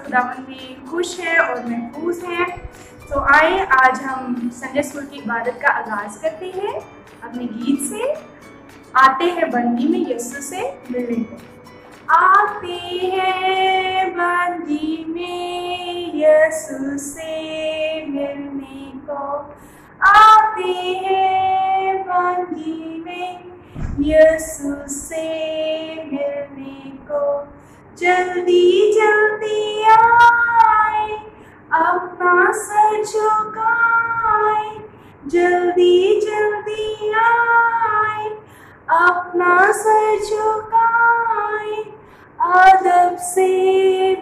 खुदावंद में खुश हैं और महफूज हैं। तो आए आज हम संडे स्कूल की इबादत का आगाज़ करते हैं अपने गीत से। आते हैं बंदी में यीशु से मिलने को। आते हैं बंदी में यीशु से मिलने को। आते हैं बंदी में यीशु से मिलने को। जल्दी जल्दी आए अपना सर झुकाए। जल्दी जल्दी आए अपना सर झुकाए। अदब से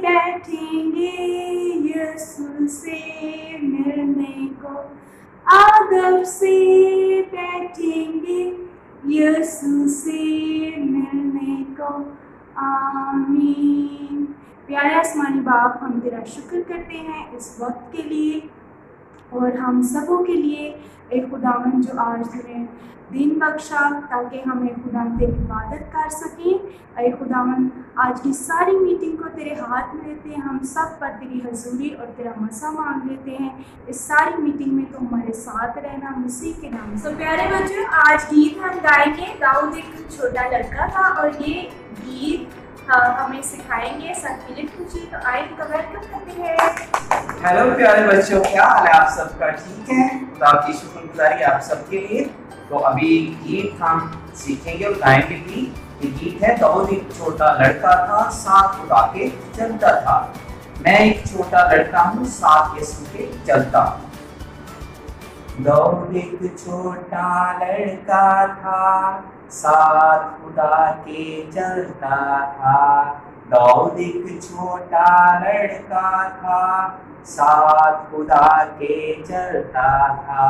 बैठेंगे यीशु से मिलने को। अदब से बैठेंगे यीशु से मिलने को। आमीन। प्यारे आसमानी बाप, हम तेरा शुक्र करते हैं इस वक्त के लिए और हम सबों के लिए एक खुदावन जो आज तूने दिन बख्शा ताकि हमें खुदावन तेरी इबादत कर सकें। ए खुदावन, आज की सारी मीटिंग को तेरे हाथ में लेते हैं। हम सब पर तेरी हजूरी और तेरा मसा मांग लेते हैं। इस सारी मीटिंग में तो हमारे साथ रहना मसीह के नाम से। प्यारे बच्चों, आज गीत हम गाएंगे। दाऊद एक छोटा लड़का था और ये गीत हमें सिखाएंगे सर फिलिप जी। तो आए इनका वेलकम करते हैं। हेलो प्यारे बच्चों, क्या हाल है आप सबका? ठीक है, खुदा की शुक्रगुजारी आप सबके लिए। तो अभी गीत हम सीखेंगे और गाएंगे भी। ये गीत है दाऊद एक छोटा लड़का था, साथ खुदा के चलता था। मैं एक छोटा लड़का हूँ, साथ यीशु के चलता। दाऊद एक छोटा लड़का था, साथ खुदा के चलता था। दाऊद एक छोटा लड़का था, साथ खुदा के चलता था।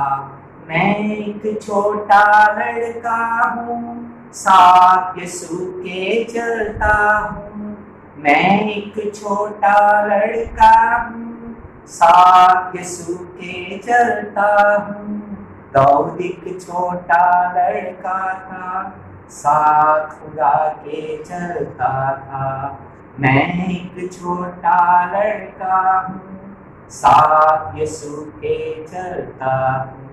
मैं एक छोटा लड़का हूँ, साथ यीशु के चलता हूँ। मैं एक छोटा लड़का हूँ, साथ यीशु के चलता हूँ। दाऊद एक छोटा लड़का था, साथ खुदा के चलता था। मैं एक छोटा लड़का हूँ, साथ यीशु के चलता हूँ।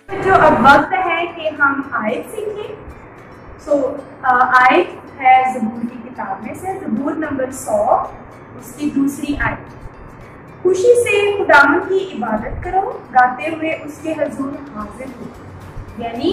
जो अब वक्त है कि हम आयत सीखें। आयत है ज़बूर की किताब में से, ज़बूर नंबर 100 उसकी दूसरी आयत। खुशी से खुदावन की इबादत करो, गाते हुए उसके हजूर हाजिर हो। यानी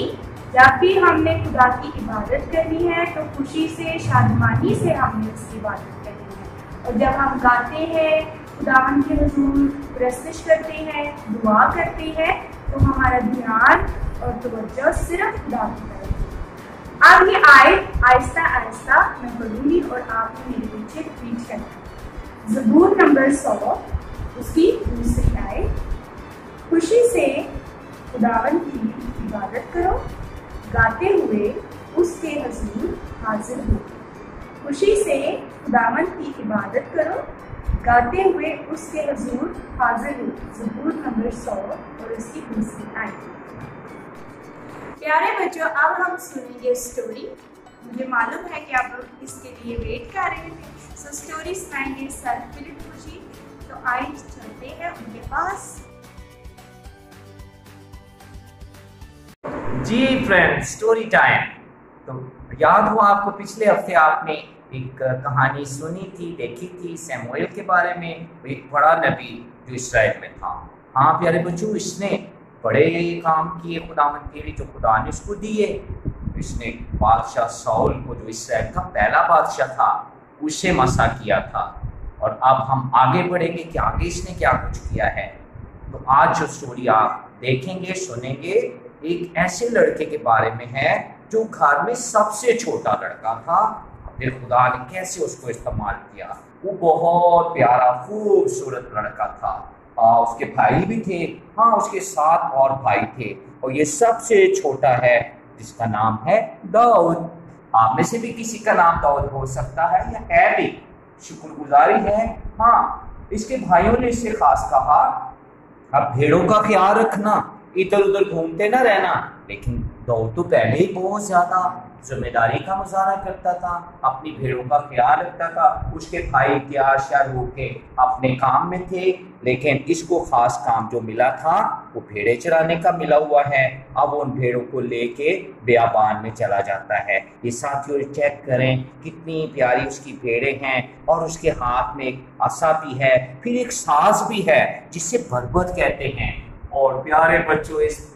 जब भी हमने खुदा की इबादत करनी है तो खुशी से, शादमानी से हमने उसकी इबादत करनी है। और जब हम गाते हैं, खुदावन के हजूर प्रस्तुत करते हैं, दुआ करते हैं, तो हमारा ध्यान और तवज्जो सिर्फ खुदा की तरफ। अब ये आयत आहिस्ता आहिस्ता मैं पढ़ूंगी और आपने मेरे पीछे रिपीट करना। ज़बूर नंबर 100 उसकी दूसरी आयत। खुशी से खुदावन की इबादत करो, गाते हुए उसके हजूर हाजिर हो। खुशी से खुदावन की इबादत करो, गाते हुए उसके हजूर हाजिर हो। ज़बूर नंबर 100 और उसकी दूसरी आयत। प्यारे बच्चों, अब हम सुनेंगे स्टोरी। मुझे मालूम है कि आप लोग इसके लिए वेट कर रहे थे। सो स्टोरी सुनाएंगे सर फिलिप जी। तो आइए चलते हैं उनके पास। जी फ्रेंड्स, स्टोरी टाइम। तो याद हो आपको, पिछले हफ्ते आपने एक कहानी सुनी थी, देखी थी शमूएल के बारे में। एक बड़ा नबी जो इस्राएल में था। हाँ प्यारे बच्चों, इसने बड़े काम किए खुदावंद के लिए जो खुदा ने उसको दिए। इसने बादशाह साउल को, जो इस्राएल का पहला बादशाह था, उससे मसा किया था। और अब हम आगे बढ़ेंगे कि आगे इसने क्या कुछ किया है। तो आज जो स्टोरी आप देखेंगे, सुनेंगे, एक ऐसे लड़के के बारे में है जो घर में सबसे छोटा लड़का था। फिर खुदा ने कैसे उसको इस्तेमाल किया। वो बहुत प्यारा खूबसूरत लड़का था। उसके भाई भी थे। हाँ, उसके 7 और भाई थे और ये सबसे छोटा है जिसका नाम है दाऊद। आप में से भी किसी का नाम दाऊद हो सकता है या है भी। शुक्रगुजारी है। हाँ, इसके भाइयों ने इससे खास कहा, अब भेड़ों का ख्याल रखना, इधर उधर घूमते ना रहना। लेकिन दाऊद तो पहले ही बहुत ज्यादा जिम्मेदारी का मुजाहरा करता था, अपनी भेड़ों का ख्याल रखता था। उसके भाई त्याश या के अपने काम में थे, लेकिन इसको खास काम जो मिला था वो भेड़े चराने का मिला हुआ है। अब उन भेड़ों को लेके बियाबान में चला जाता है। ये साथियों चेक करें कितनी प्यारी उसकी भेड़ें हैं, और उसके हाथ में एक असा भी है, फिर एक साज भी है जिसे बरबत कहते हैं। और प्यारे बच्चों, इस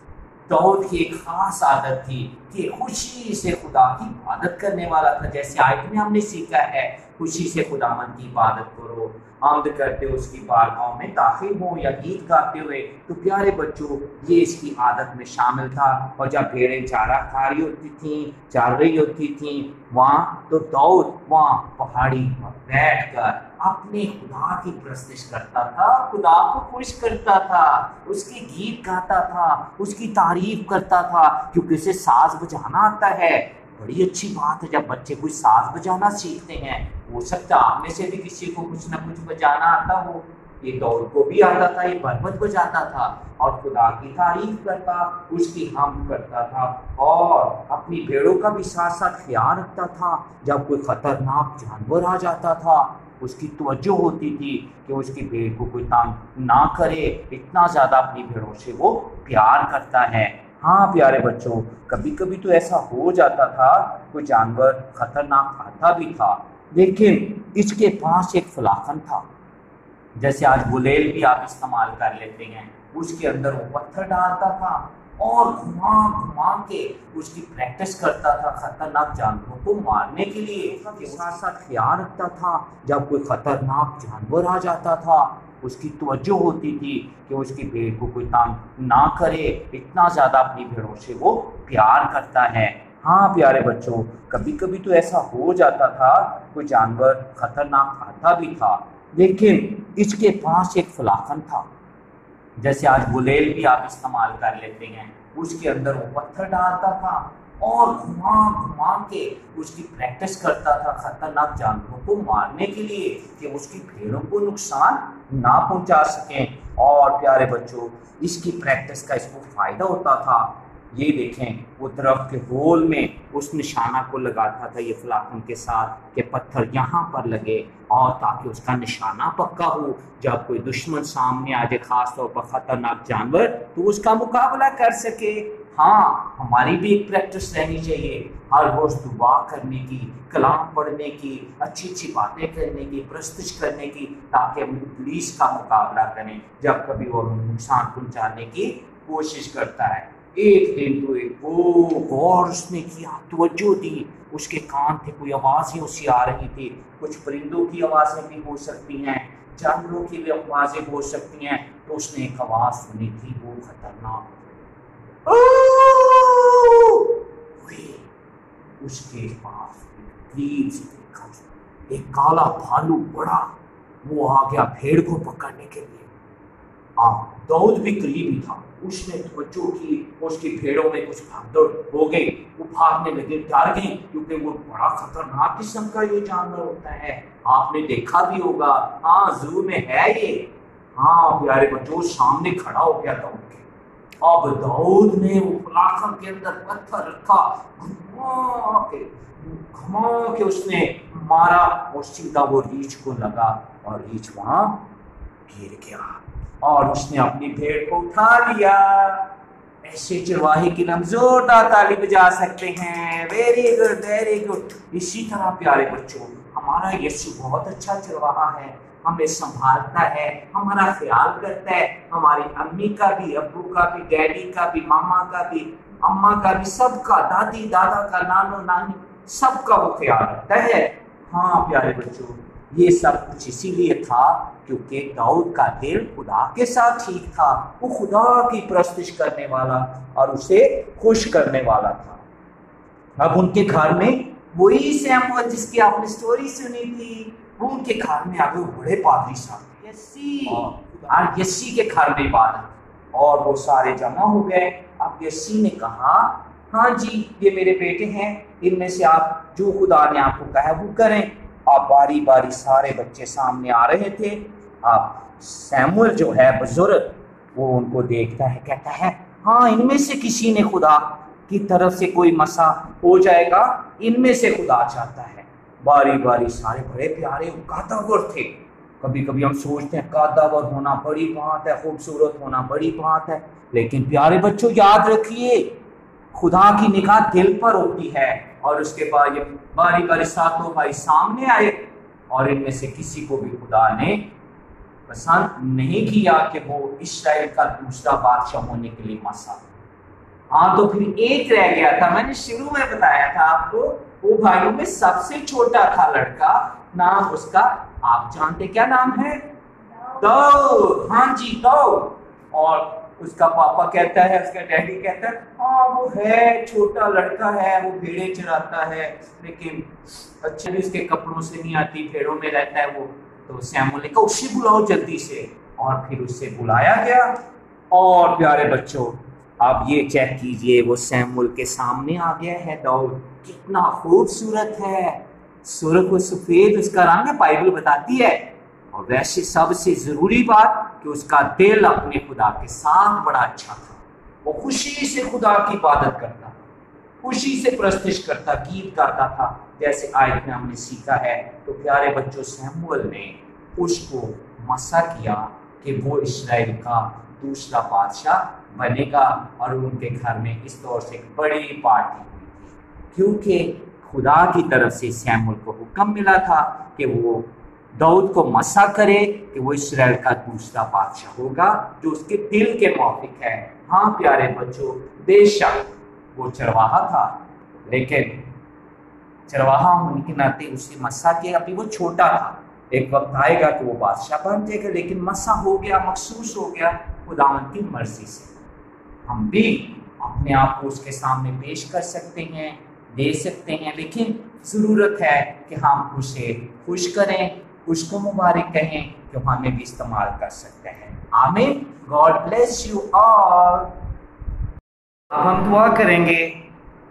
दाऊद की एक खास आदत थी कि खुशी से खुदा की इबादत करने वाला था। जैसे आयत में हमने सीखा है, खुशी से खुदावंद की इबादत करो, आमद करते हो उसकी बारगाहों में दाखिल हो या गीत गाते हुए। तो प्यारे बच्चों, ये इसकी आदत में शामिल था। और जब भेड़ें चारा खा रही होती थी, चर रही होती थी वहाँ, तो दाऊद वहाँ पहाड़ी पर बैठकर अपने खुदा की प्रस्तुति करता था, खुदा को खुश करता था, उसके गीत गाता था, उसकी तारीफ करता था, क्योंकि उसे साज बजाना आता है। बड़ी अच्छी बात है जब बच्चे कुछ साज बजाना सीखते हैं। हो सकता है आप में से भी किसी को कुछ ना कुछ बजाना आता हो। ये दाऊद को भी आता था, ये बरबत बजाता था और खुदा की तारीफ करता, उसकी हम करता था, और अपनी भेड़ों का भी साथ साथ ख्याल रखता था। जब कोई खतरनाक जानवर आ जाता था, उसकी तवज्जो होती थी कि उसकी भेड़ को कोई तंग ना करे। इतना ज़्यादा अपनी भेड़ों से वो प्यार करता है। हाँ प्यारे बच्चों, कभी कभी तो ऐसा हो जाता था, कोई जानवर खतरनाक आता भी था, लेकिन इसके पास एक फलाखन था। जैसे आज गुलेल भी आप इस्तेमाल कर लेते हैं, उसके अंदर वो पत्थर डालता था और घुमा घुमा के उसकी प्रैक्टिस करता था खतरनाक जानवरों को मारने के लिए। साथ साथ ख्याल रखता था, जब कोई खतरनाक जानवर आ जाता था, उसकी तवज्जो होती थी कि उसकी भेड़ को कोई तंग ना करे। इतना ज़्यादा अपनी भेड़ों से वो प्यार करता है। हाँ प्यारे बच्चों, कभी कभी तो ऐसा हो जाता था, कोई जानवर खतरनाक आता भी था, लेकिन इसके पास एक फलाखन था। जैसे आज गुलेल भी आप इस्तेमाल कर लेते हैं, उसके अंदर वो पत्थर डालता था और घुमा घुमा के उसकी प्रैक्टिस करता था खतरनाक जानवरों को मारने के लिए, कि उसकी भेड़ों को नुकसान ना पहुंचा सकें। और प्यारे बच्चों, इसकी प्रैक्टिस का इसको फायदा होता था। ये देखें, वो दरख्त के होल में उस निशाना को लगाता था ये फलाखन के साथ, कि पत्थर यहाँ पर लगे, और ताकि उसका निशाना पक्का हो। जब कोई दुश्मन सामने आ जाए, खास तौर पर खतरनाक जानवर, तो उसका मुकाबला कर सके। हाँ, हमारी भी एक प्रैक्टिस रहनी चाहिए, हर रोज दुआ करने की, कलाम पढ़ने की, अच्छी अच्छी बातें करने की, प्रस्तुति करने की, ताकि हम पुलिस का मुकाबला करें जब कभी वो नुकसान पहुंचाने की कोशिश करता है। एक दिन तो एक गौर उसने किया, तवज्जो दी, उसके कान थे, कोई आवाज़ें उससे आ रही थी। कुछ परिंदों की आवाज़ें भी हो सकती हैं, जानवरों की भी आवाज़ें हो सकती हैं। तो उसने एक आवाज़ सुनी थी, वो खतरनाक। उसके पास करीब से देखा, एक काला भालू बड़ा, वो आ गया भेड़ को पकड़ने के लिए। दाऊद भी करीब ही था, उसने तवज्जो की, उसकी भेड़ों में कुछ भागदौड़ हो गई, वो भागने लगे, डर गई, क्योंकि वो बड़ा खतरनाक किस्म का ये जानवर होता है। आपने देखा भी होगा, हाँ जू में है ये। हाँ प्यारे बच्चों, सामने खड़ा हो गया दाऊद के। अब दाऊद ने वो फलाखन के अंदर पत्थर रखा, घुमा के उसने मारा, और सीधा वो रीछ को लगा, और रीछ वहां गिर गया, और उसने अपनी भेड़ को उठा लिया। ऐसे चरवाहे की हम जोरदार ताली बजा सकते हैं। Very good, very good. इसी तरह प्यारे बच्चों, हमारा यीशु बहुत अच्छा चरवाहा है, हमें संभालता है, हमारा ख्याल करता है, हमारी अम्मी का भी, अब्बू का भी, डैडी का भी, मामा का भी, अम्मा का भी, सबका, दादी दादा का, नानो नानी, सबका वो ख्याल रखता है। हाँ प्यारे बच्चों, ये सब कुछ इसीलिए था क्योंकि दाऊद का दिल खुदा के साथ ठीक था। वो खुदा की प्रस्तुति करने वाला और उसे खुश करने वाला था। अब उनके घर में वही सैमुअल जिसकी आपने स्टोरी सुनी थी, वो उनके घर में आगे बड़े पादरी साहब यस्सी, और यस्सी के घर में इबादत, और वो सारे जमा हो गए। अब यस्सी ने कहा, हाँ जी ये मेरे बेटे हैं, इनमें से आप जो खुदा ने आपको कहा वो करें। अब बारी बारी सारे बच्चे सामने आ रहे थे। अब सैमुअल जो है बुजुर्ग, वो उनको देखता है, कहता है, हाँ इनमें से किसी ने खुदा की तरफ से कोई मसा हो जाएगा, इनमें से खुदा चाहता है। बारी बारी सारे बड़े प्यारे कादावर थे। कभी कभी हम सोचते हैं कादावर होना बड़ी बात है, खूबसूरत होना बड़ी बात है, लेकिन प्यारे बच्चों याद रखिए खुदा की निगाह दिल पर होती है। और उसके बाद ये बारी बारी सातों भाई सामने आए और इनमें से किसी को भी खुदा ने पसंद नहीं किया कि वो इस्राएल का दूसरा बादशाह होने के लिए मसा। हाँ, तो फिर एक रह गया था। मैंने शुरू में बताया था आपको, वो भाइयों में सबसे छोटा था लड़का, नाम उसका आप जानते क्या नाम है? दाऊद। हाँ जी, दाऊद। और उसका पापा कहता है, उसका डैडी कहता है हाँ वो है छोटा लड़का है, वो भेड़े चराता है, लेकिन अच्छे भी उसके कपड़ों से नहीं आती, भेड़ों में रहता है वो। तो सैमुएल ने कहा उसे बुलाओ जल्दी से, और फिर उसे बुलाया गया। और प्यारे बच्चों आप ये चेक कीजिए, वो सैमुएल के सामने आ गया है दाऊद। कितना खूबसूरत है, सुर्ख और सफेद उसका रंग है, बाइबल बताती है। और वैसे सबसे जरूरी बात कि उसका दिल अपने खुदा के साथ बड़ा अच्छा था। वो खुशी से खुदा की इबादत करता था, खुशी से प्रस्तुत करता, गीत गाता था, जैसे आयत में हमने सीखा है। तो प्यारे बच्चों सैमुएल ने उसको मसा किया कि वो इस्राएल का दूसरा बादशाह बनेगा। और उनके घर में इस तौर से एक बड़ी पार्टी हुई थी, क्योंकि खुदा की तरफ से सैमुएल को हुक्म मिला था कि वो दाऊद को मसा करे कि वो इस्राएल का दूसरा बादशाह होगा, जो उसके दिल के मौफिक है। हाँ प्यारे बच्चों, बेशक वो चरवाहा था, लेकिन चरवाहा होने के नाते उसे मसा किया। अभी वो छोटा था, एक वक्त आएगा कि वो बादशाह बन जाएगा, लेकिन मसा हो गया, मखसूस हो गया खुदावंद की मर्जी से। हम भी अपने आप को उसके सामने पेश कर सकते हैं, दे सकते हैं, लेकिन ज़रूरत है कि हम उसे खुश करें, उसको मुबारक कहें, जो हमें भी इस्तेमाल कर सकते हैं। आमीन। God bless you all. हम दुआ करेंगे।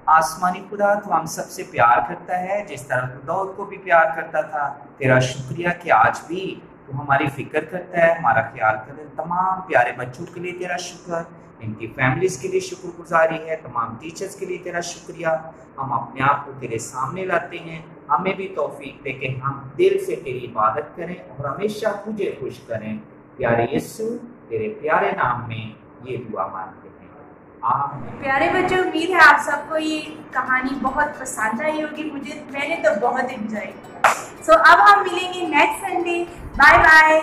आसमानी खुदा तो हम सबसे प्यार करता है, जिस तरह तो दाऊद को भी प्यार करता था। तेरा शुक्रिया कि आज भी तू हमारी फिक्र करता है, हमारा ख्याल कर। तमाम प्यारे बच्चों के लिए तेरा शुक्र, इनकी फैमिलीज के लिए शुक्रगुजारी है, तमाम टीचर्स के लिए तेरा शुक्रिया। हम अपने आप को तेरे सामने लाते हैं, हमें भी तौफीक दे कि हम दिल से तेरी इबादत करें और हमेशा तुझे खुश करें। प्यारे यीशु तेरे प्यारे नाम में ये दुआ मांगते हैं, आमीन। प्यारे बच्चों, उम्मीद है आप सबको ये कहानी बहुत पसंद आई होगी। मैंने तो बहुत एंजॉय किया। सो अब हम मिलेंगे नेक्स्ट संडे। Bye bye.